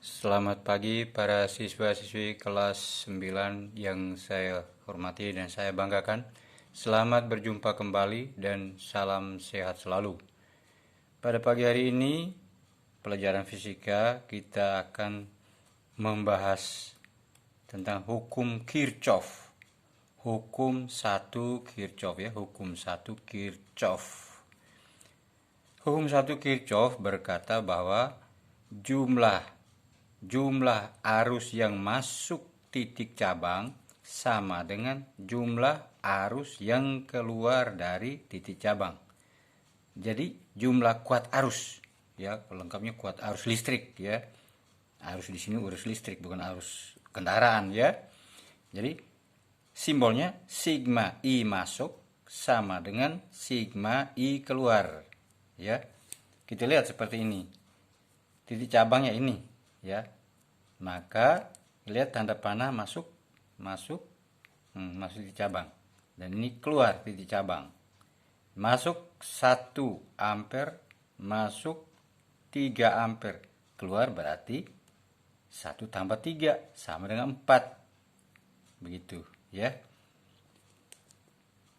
Selamat pagi para siswa-siswi kelas 9 yang saya hormati dan saya banggakan. Selamat berjumpa kembali dan salam sehat selalu. Pada pagi hari ini, pelajaran fisika kita akan membahas tentang hukum Kirchhoff. Hukum 1 Kirchhoff ya, hukum 1 Kirchhoff. Hukum 1 Kirchhoff berkata bahwa jumlah arus yang masuk titik cabang sama dengan jumlah arus yang keluar dari titik cabang. Jadi jumlah kuat arus ya, lengkapnya kuat arus listrik ya. Arus di sini arus listrik bukan arus kendaraan ya. Jadi simbolnya sigma I masuk sama dengan sigma I keluar ya. Kita lihat seperti ini. Titik cabangnya ini ya. Maka lihat tanda panah masuk titik cabang. Dan ini keluar titik cabang. Masuk 1 ampere, masuk 3 ampere. Keluar berarti 1 tambah 3 sama dengan 4. Begitu ya.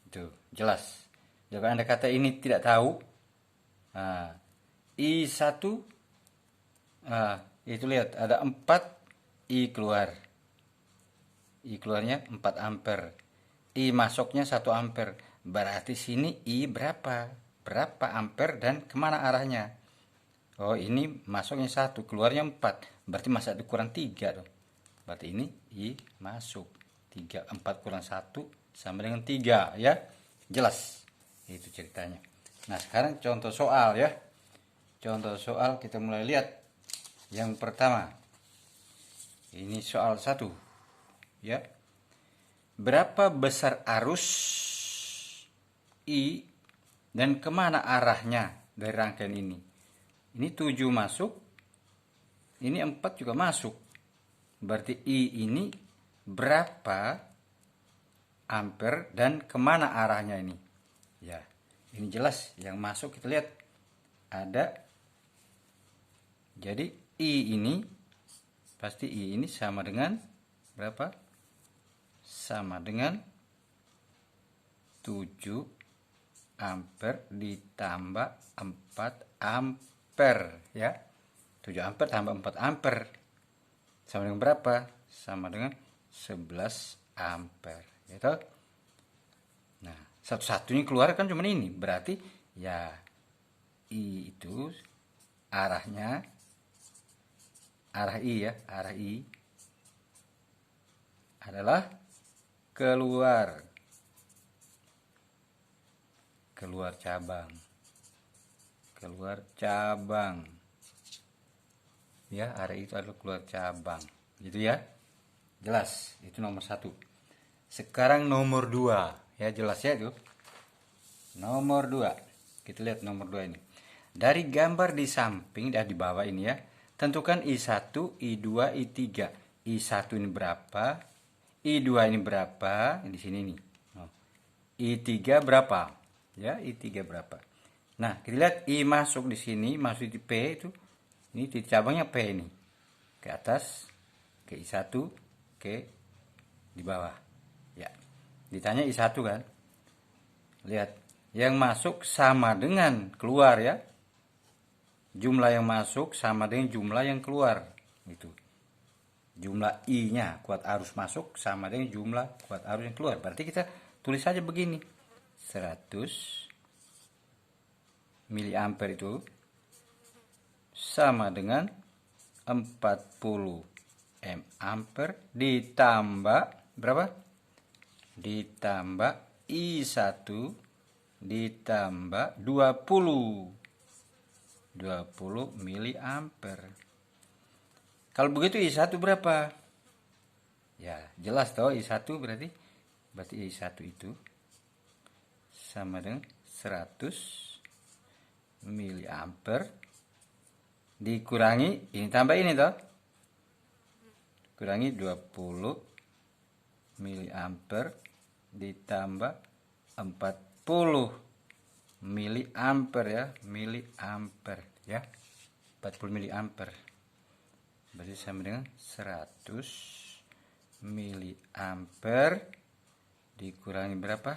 Itu jelas. Jika Anda kata ini tidak tahu, I1 itu lihat ada 4 I keluar. I keluarnya 4 ampere. I masuknya 1 ampere. Berarti sini I berapa? Berapa ampere dan kemana arahnya? Oh, ini masuknya 1, keluarnya 4. Berarti masa itu kurang 3 dong. Berarti ini I masuk. 4 kurang 1 sama dengan 3 ya. Jelas. Itu ceritanya. Nah, sekarang contoh soal ya. Contoh soal kita mulai lihat. Yang pertama, ini soal 1 ya. Berapa besar arus I dan kemana arahnya dari rangkaian ini? Ini 7 masuk, ini 4 juga masuk. Berarti I ini berapa ampere dan kemana arahnya ini? Ya, ini jelas yang masuk kita lihat ada. Jadi I ini pasti I ini sama dengan berapa? Sama dengan 7 ampere ditambah 4 ampere ya. 7 ampere tambah 4 ampere sama dengan berapa? Sama dengan 11 ampere gitu. Nah, satu-satunya keluar kan cuma ini. Berarti ya I itu arahnya arah I ya, arah I adalah keluar cabang. Keluar cabang. Ya, arah itu adalah keluar cabang. Gitu ya. Jelas, itu nomor 1. Sekarang nomor 2. Ya, jelas ya itu. Nomor 2. Kita lihat nomor 2 ini. Dari gambar di samping dan di bawah ini ya. Tentukan I1, I2, I3. I1 ini berapa? I2 ini berapa? Di sini nih. I3 berapa? Ya, I3 berapa? Nah, kita lihat I masuk di sini, masuk di P itu. Ini di cabangnya P ini. Ke atas, ke I1, ke di bawah. Ya. Ditanya I1 kan? Lihat, yang masuk sama dengan keluar ya. Jumlah yang masuk sama dengan jumlah yang keluar. Itu. Jumlah I-nya kuat arus masuk sama dengan jumlah kuat arus yang keluar. Berarti kita tulis saja begini. 100 miliampere itu sama dengan 40 ampere ditambah berapa? Ditambah I1 ditambah 20 miliampere. Kalau begitu I1 berapa? Ya, jelas toh I1 berarti I1 itu sama dengan 100 miliampere dikurangi ini tambah ini toh. Kurangi 20 miliampere ditambah 40 miliampere ya, 40 miliampere. berarti sama dengan 100 miliampere dikurangi berapa?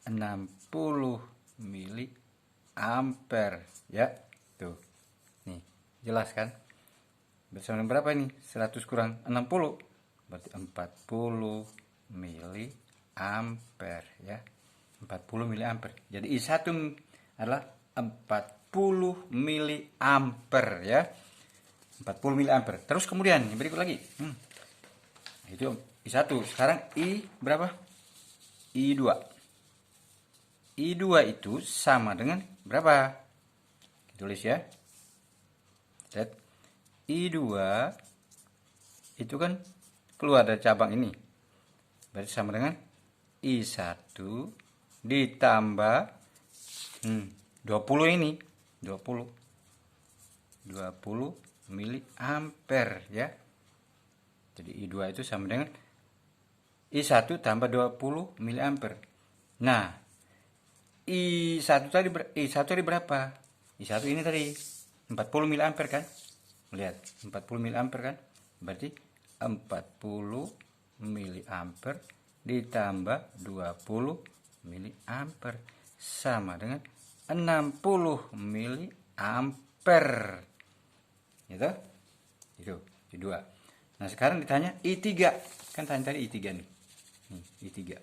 60 miliampere ya. Tuh. Nih, jelas kan? Bersama dengan berapa ini? 100 kurang 60 berarti 40 miliampere ya. 40 miliampere. Jadi I1 adalah 40 miliampere ya. 40 miliampere. Terus kemudian yang berikut lagi. Itu I1. Sekarang I berapa? I2. I2 itu sama dengan berapa? Tulis ya. Lihat. I2 itu kan keluar dari cabang ini. Berarti sama dengan I1 ditambah 20 ini. 20 miliampere ya. Jadi I2 itu sama dengan I1 tambah 20 miliampere. Nah, I1 tadi berapa? I1 ini tadi 40 miliampere kan? Lihat, 40 miliampere kan? Berarti 40 miliampere ditambah 20 miliampere sama dengan 60 miliampere. Gitu? Itu I2. Nah, sekarang ditanya I3. Kan tadi I3 nih. I3.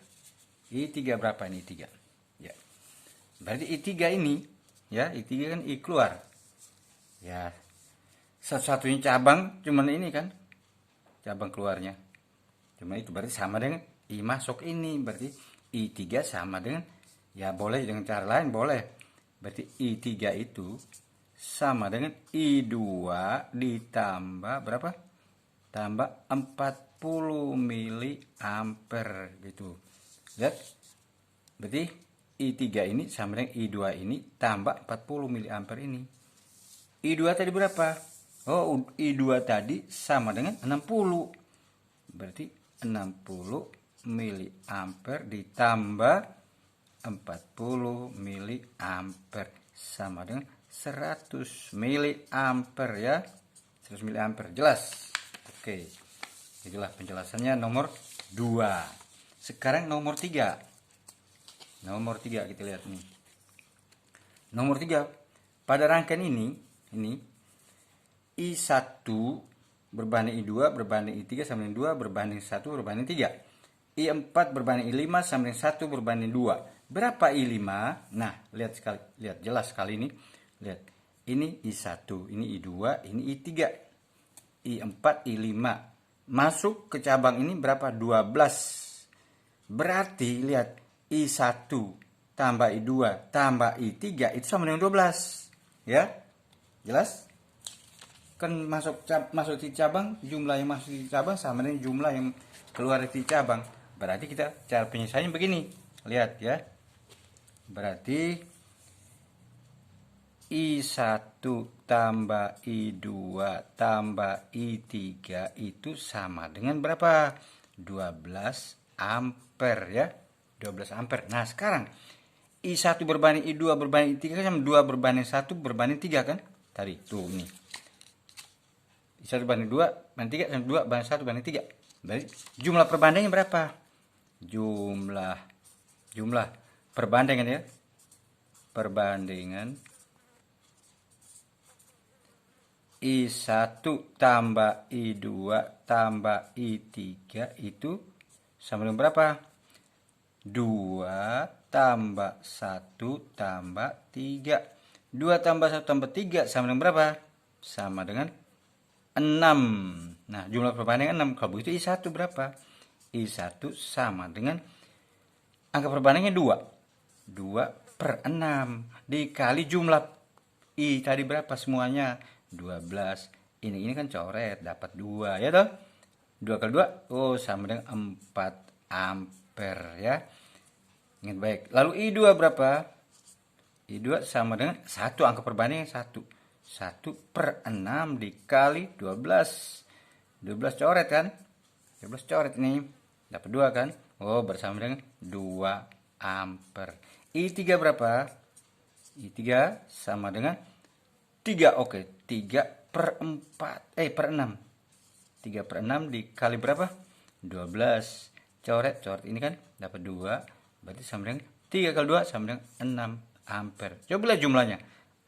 I3 berapa ini I3? Ya. Berarti I3 ini ya, I3 kan I keluar. Ya. Satu-satunya cabang cuman ini kan. Cabang keluarnya. Cuma itu berarti sama dengan I masuk ini. Berarti I3 sama dengan, ya boleh dengan cara lain boleh. Berarti I3 itu sama dengan I2 ditambah berapa? Tambah 40 miliampere gitu. Lihat. Berarti I3 ini sama dengan I2 ini tambah 40 miliampere ini. I2 tadi berapa? Oh, I2 tadi sama dengan 60. Berarti 60 miliampere ditambah 40 miliampere sama dengan 100 miliampere ya. 100 miliampere jelas. Oke. Itulah penjelasannya nomor 2. Sekarang nomor 3. Nomor 3 kita lihat nih. Nomor 3. Pada rangkaian ini I1 berbanding I2 berbanding I3 sama dengan 2 berbanding 1 berbanding 3. I4 berbanding I5 sama dengan 1 berbanding 2. Berapa I5? Nah, lihat jelas sekali ini. Lihat. Ini I1, ini I2, ini I3. I4, I5. Masuk ke cabang ini berapa? 12. Berarti lihat I1 tambah I2 tambah I3 itu sama dengan 12. Ya. Jelas? Kan masuk di cabang, jumlah yang masuk di cabang sama dengan jumlah yang keluar dari cabang. Berarti kita cara penyelesaiannya begini. Lihat ya. Berarti I1 tambah I2 tambah I3 itu sama dengan berapa? 12 ampere ya. 12 ampere. Nah, sekarang I1 berbanding I2 berbanding I3 kan sama 2 berbanding 1 berbanding 3 kan? Tadi tuh nih. I1 banding 2 banding 3 sama 2 banding 1 banding 3. Berarti jumlah perbandingannya berapa? Jumlah perbandingan ya. Perbandingan I1 tambah I2 tambah I3 itu sama dengan berapa? 2 tambah 1 tambah 3. 2 tambah 1 tambah 3 sama dengan berapa? Sama dengan 6. Nah, jumlah perbandingan 6. Kalau begitu I1 berapa? I1 sama dengan angka perbandingannya 2. 2 per 6 dikali jumlah I tadi berapa semuanya? 12. Ini kan coret dapat 2 ya toh? 2 kali 2 oh sama dengan 4 ampere ya. Ingat baik. Lalu I2 berapa? I2 sama dengan 1 angka perbandingan 1. 1 per 6 dikali 12. 12 coret kan? 12 coret nih. Dapat 2 kan? Oh, bersama dengan 2 ampere. I3 berapa? I3 sama dengan 3. Oke, 3 per 4, per 6. 3 per 6 dikali berapa? 12. Coret ini kan dapat 2. Berarti sama dengan 3 kali 2 sama dengan 6 ampere. Coba lihat jumlahnya.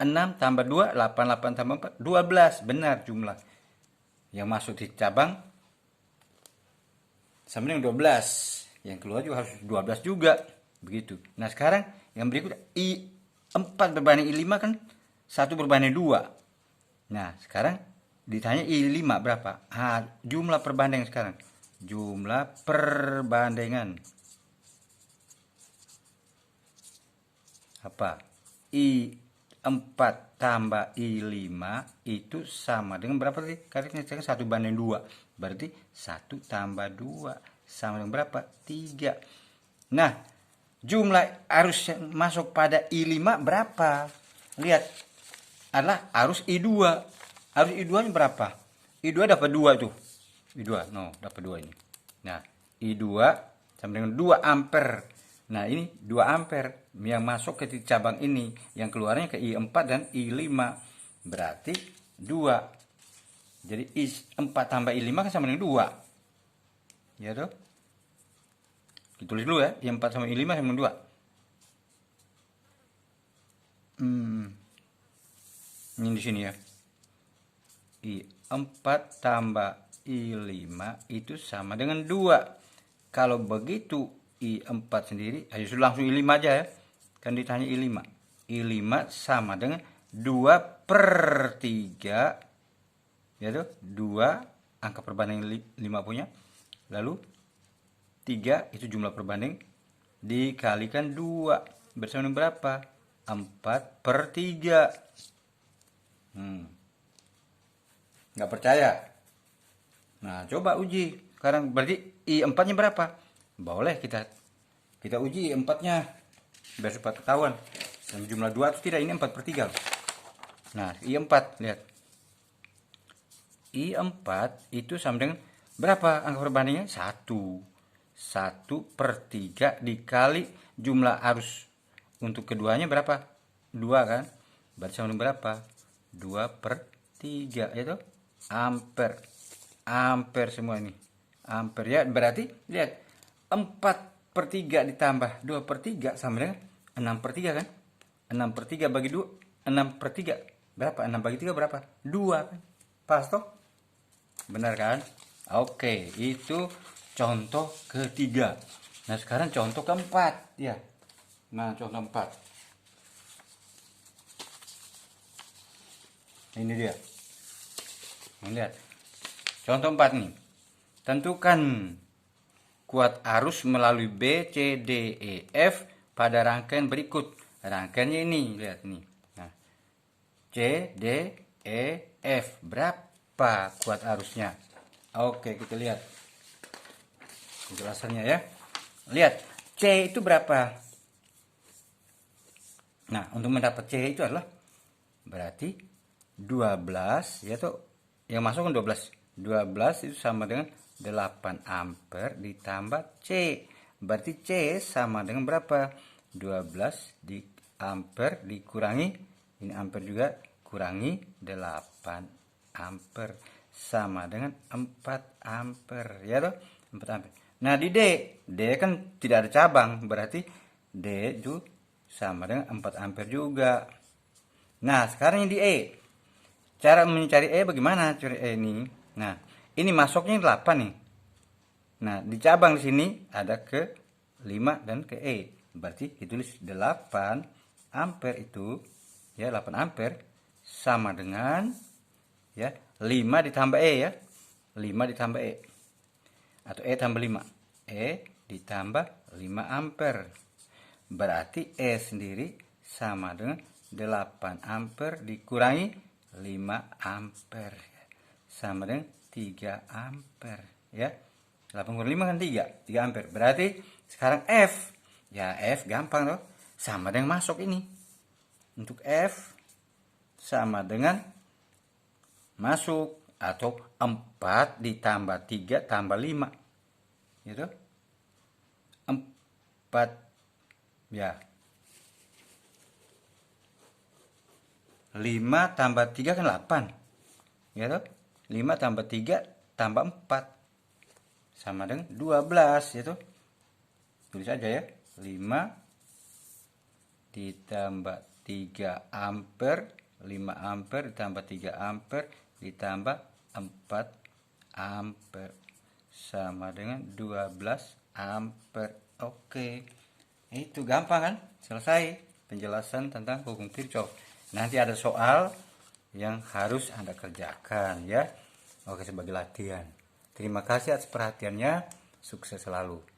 6 tambah 2, 8, 8 tambah 4, 12. Benar jumlah. Yang masuk di cabang sama dengan 12. Yang keluar juga harus 12 juga. Begitu. Nah sekarang yang berikut I4 berbanding I5 kan 1 berbanding 2. Nah sekarang ditanya I5 berapa? Jumlah perbandingan sekarang. Jumlah perbandingan. Apa? I4 tambah I5 itu sama dengan berapa tadi? Karena 1 banding 2. Berarti 1 tambah 2 sama dengan berapa? 3. Nah, jumlah arus yang masuk pada I5 berapa? Lihat. Adalah arus I2. Arus I2 nya berapa? I2 dapat 2 tuh. I2, dapat 2 ini. Nah, I2 sama dengan 2 ampere. Nah, ini 2 ampere yang masuk ke cabang ini, yang keluarnya ke I4 dan I5. Berarti 2. Jadi I4 tambah I5 kan sama dengan 2. Ya tuh. Ditulis dulu ya, I4 sama I5 sama dengan 2. Ini di sini ya. I4 tambah I5 itu sama dengan 2. Kalau begitu I4 sendiri, ayo sudah langsung I5 aja ya. Kan ditanya I5. I5 sama dengan 2 per 3. Ya tuh, 2 angka perbandingan 5 punya. Lalu 3 itu jumlah perbanding dikalikan 2. Bersama dengan berapa? 4 per 3. Nggak percaya? Nah, coba uji. Sekarang berarti I4-nya berapa? Boleh kita uji I4-nya. Biar supaya ketahuan. Sama jumlah 2 atau tidak, ini 4 per 3. Nah, I4, lihat. I4 itu sama dengan berapa angka perbandingnya? 1. 1 per 3 dikali jumlah arus untuk keduanya berapa? 2 kan? Berarti sama dengan berapa? 2 per 3, yaitu ampere. Ampere semua ini. Ampere ya, berarti lihat 4 per 3 ditambah 2 per 3 sama dengan 6 per 3 kan? 6 per 3 bagi 2, 6 per 3 berapa? 6 bagi 3 berapa? 2 kan? Pas toh? Benar kan? Oke, itu contoh ketiga. Nah sekarang contoh keempat ya. Nah contoh keempat. Ini dia. Lihat. Contoh 4 nih. Tentukan kuat arus melalui B, C, D, E, F pada rangkaian berikut. Rangkaiannya ini, lihat nih. Nah, C, D, E, F. Berapa kuat arusnya? Oke, kita lihat penjelasannya ya. Lihat, C itu berapa? Nah, untuk mendapat C itu adalah berarti 12, ya tuh. Yang masuk kan 12. 12 itu sama dengan 8 ampere ditambah C. Berarti C sama dengan berapa? 12 di ampere dikurangi, ini ampere juga, kurangi 8 ampere sama dengan 4 ampere. Ya toh? 4 ampere. Nah di D kan tidak ada cabang, berarti D itu sama dengan 4 ampere juga. Nah sekarang yang di E. Cara mencari E bagaimana? Cari E ini. Nah, ini masuknya 8 nih. Nah, di cabang di sini ada ke 5 dan ke E. Berarti ditulis 8 ampere itu, ya 8 ampere sama dengan ya 5 ditambah E ya. 5 ditambah E. Atau E tambah 5. E ditambah 5 ampere. Berarti E sendiri sama dengan 8 ampere dikurangi 5 ampere sama dengan 3 ampere ya. 8 kurang 5 kan 3 ampere. Berarti sekarang F, ya F gampang loh, sama dengan masuk ini. Untuk F sama dengan masuk atau 4 ditambah 3 tambah 5 gitu. 4 ya, 5 tambah 3 kan 8. Ya toh? 5 tambah 3 tambah 4 sama dengan 12 ya toh? Tulis aja ya. 5 ditambah 3 ampere, 5 ampere ditambah 3 ampere ditambah 4 ampere sama dengan 12 ampere. Oke. Itu gampang kan? Selesai penjelasan tentang hukum Kirchhoff. Nanti ada soal yang harus Anda kerjakan ya. Oke, sebagai latihan. Terima kasih atas perhatiannya. Sukses selalu.